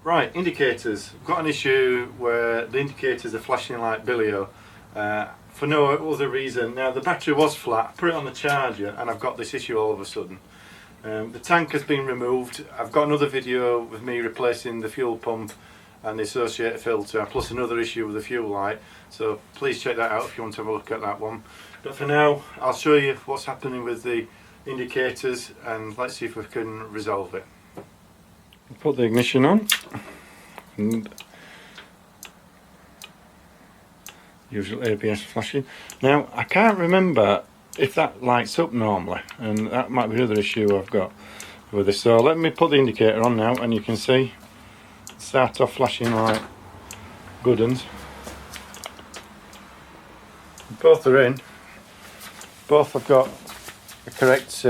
Right, indicators. I've got an issue where the indicators are flashing like Billio for no other reason. Now the battery was flat, I put it on the charger and I've got this issue all of a sudden. The tank has been removed. I've got another video with me replacing the fuel pump and the associated filter, plus another issue with the fuel light, so please check that out if you want to have a look at that one. But for now I'll show you what's happening with the indicators and let's see if we can resolve it. Put the ignition on and usual ABS flashing. Now I can't remember if that lights up normally, and that might be the other issue I've got with this. So let me put the indicator on now and you can see start off flashing like good uns. Both are in, both have got the correct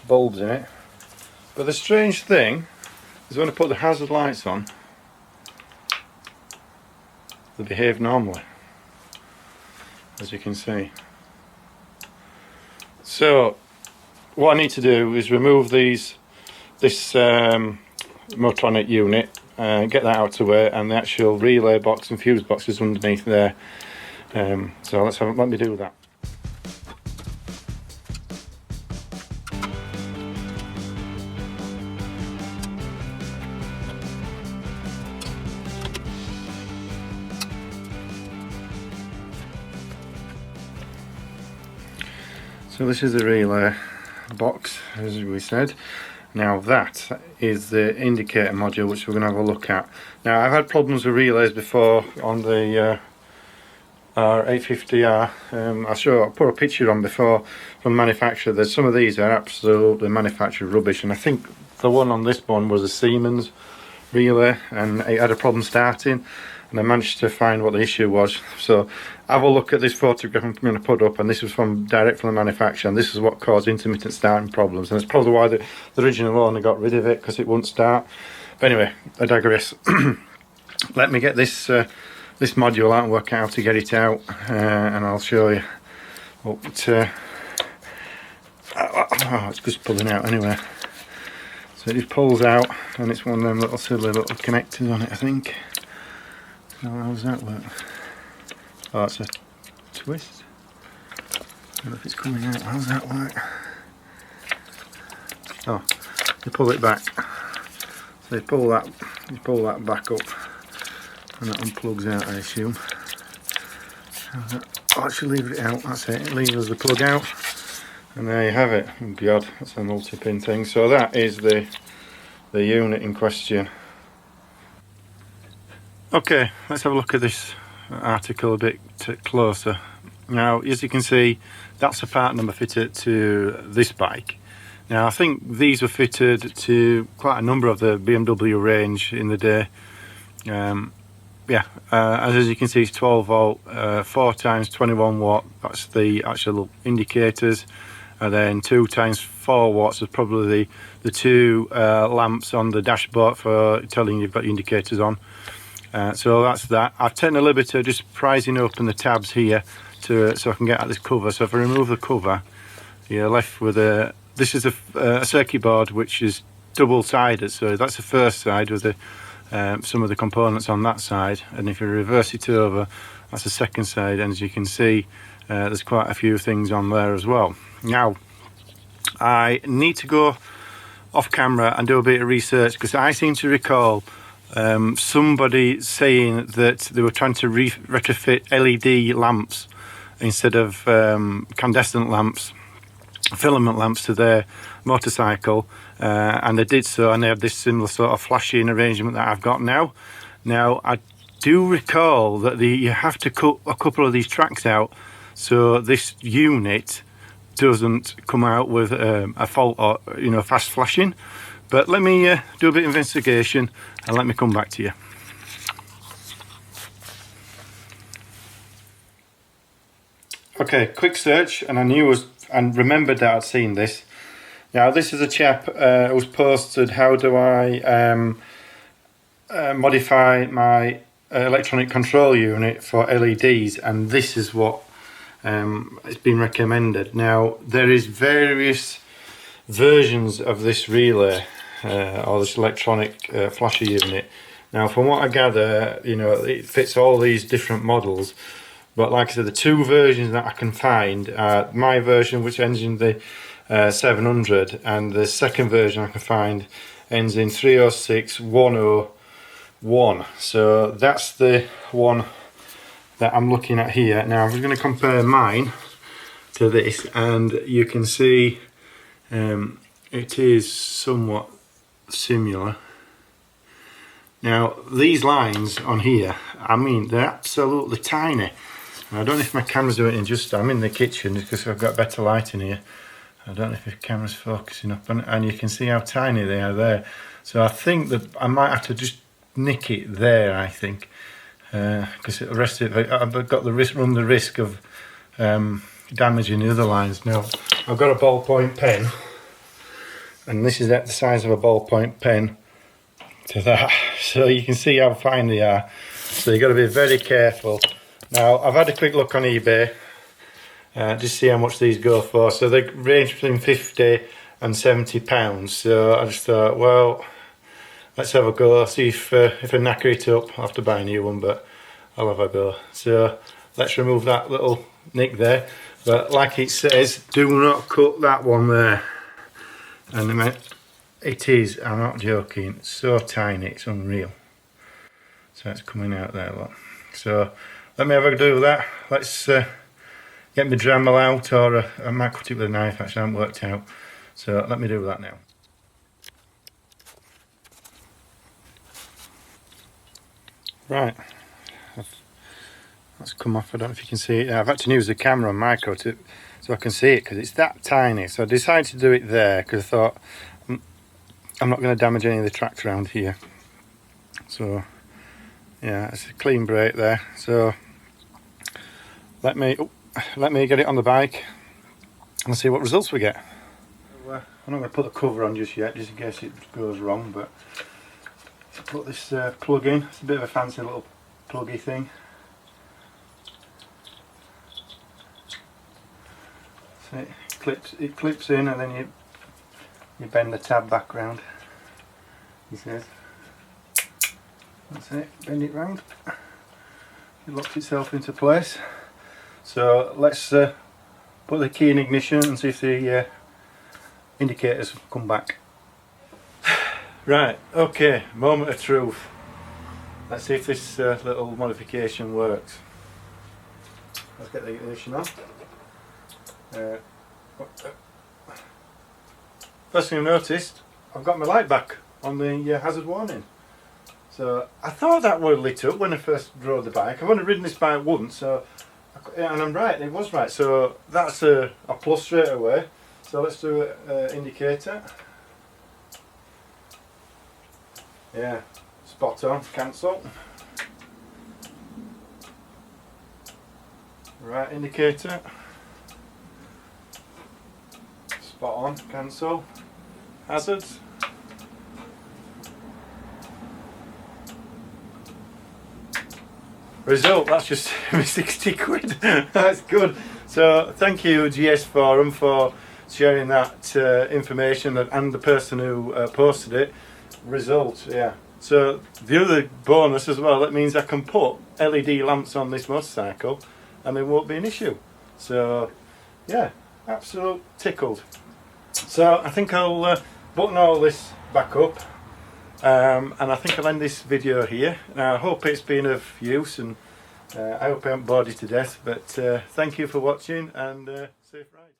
bulbs in it, but the strange thing is when I put the hazard lights on they behave normally, as you can see. So what I need to do is remove this motronic unit, get that out of the way, and the actual relay box and fuse box is underneath there. So let me do that. So this is the relay box, as we said. Now that is the indicator module which we're going to have a look at. Now I've had problems with relays before on the R850R. I'll put a picture on before from manufacturer. There's some of these are absolutely manufactured rubbish, and I think the one on this one was a Siemens relay and it had a problem starting, and I managed to find what the issue was. So have a look at this photograph I'm going to put up, and this was direct from the manufacturer, and this is what caused intermittent starting problems, and it's probably why the original owner got rid of it, because it wouldn't start. But anyway, I digress. Let me get this this module out and work out how to get it out, and I'll show you what it's just pulling out anyway. So it just pulls out, and it's one of them little silly little connectors on it, I think. So how does that work? Oh, it's a twist. I don't know if it's coming out. How does that work? Oh, you pull it back. So you pull that back up, and that unplugs out, I assume. Oh, actually leave it out. That's it. It leaves the plug out, and there you have it. Oh God, that's a multi-pin thing. So that is the unit in question. Okay, let's have a look at this article a bit closer. Now, as you can see, that's a part number fitted to this bike. Now, I think these were fitted to quite a number of the BMW range in the day. As you can see, it's 12 volt, 4 times 21 watt, that's the actual indicators, and then 2 times 4 watts is probably the two lamps on the dashboard for telling you've got your indicators on. So that's that. I've taken a little bit of just prising open the tabs here so I can get at this cover. So if I remove the cover, you're left with this is a circuit board which is double-sided. So that's the first side with some of the components on that side, and if you reverse it over, that's the second side. And as you can see, there's quite a few things on there as well. Now, I need to go off camera and do a bit of research, because I seem to recall somebody saying that they were trying to retrofit LED lamps instead of incandescent lamps, filament lamps, to their motorcycle, and they did so, and they have this similar sort of flashing arrangement that I've got now. Now, I do recall that you have to cut a couple of these tracks out so this unit doesn't come out with a fault or fast flashing. But let me do a bit of investigation and let me come back to you. Okay, quick search, and and remembered that I'd seen this. Now, this is a chap who was posted, how do I modify my electronic control unit for LEDs, and this is what it's been recommended. Now, there is various versions of this relay or this electronic flasher unit. Now from what I gather, you know, it fits all these different models, but like I said, the two versions that I can find are my version, which ends in the 700, and the second version I can find ends in 306-101. So that's the one that I'm looking at here. Now I'm going to compare mine to this, and you can see it is somewhat similar. Now these lines on here, I mean, they're absolutely tiny. I don't know if my camera's doing it justice. I'm in the kitchen because I've got better light in here. I don't know if the camera's focusing up on it, and you can see how tiny they are there. So I think that I might have to just nick it there, I think, because the rest of it, I've got the risk, run the risk of damaging the other lines. Now I've got a ballpoint pen, and this is at the size of a ballpoint pen to that, so you can see how fine they are. So you've got to be very careful. Now I've had a quick look on eBay, just see how much these go for. So they range between 50 and 70 pounds. So I just thought, well, let's have a go, see if I knacker it up. I'll have to buy a new one, but I'll have a go. So let's remove that little nick there. But like it says, do not cut that one there. And it is, I'm not joking, it's so tiny, it's unreal. So it's coming out there, look. So let me have a do with that. Let's get my Dremel out, or I might cut it with a knife, actually I haven't worked out. So let me do that now. Right, that's come off. I don't know if you can see it. I've had to use the camera on micro so I can see it, because it's that tiny. So I decided to do it there because I thought I'm not going to damage any of the tracks around here. So yeah, it's a clean break there. So let me get it on the bike and see what results we get. So, I'm not going to put the cover on just yet, just in case it goes wrong, but I'll put this plug in. It's a bit of a fancy little pluggy thing. So it clips in, and then you bend the tab back round. He says, that's it, bend it round. It locks itself into place. So let's put the key in ignition and see if the indicators come back. Right, okay, moment of truth. Let's see if this little modification works. Let's get the ignition on. First thing I've noticed, I've got my light back on the hazard warning. So I thought that would lit up when I first rode the bike. I've only ridden this bike once, so, and I'm right, it was right. So that's a plus straight away. So let's do an indicator. Yeah, spot on, cancel. Right indicator. Spot on, cancel. Hazards. Result, that's just 60 quid. That's good. So thank you GS Forum for sharing that information, and the person who posted it. Result, yeah. So the other bonus as well, that means I can put LED lamps on this motorcycle and it won't be an issue. So yeah, absolute tickled. So I think I'll button all this back up, and I think I'll end this video here. Now I hope it's been of use, and I hope I haven't bored you to death, but thank you for watching, and safe ride.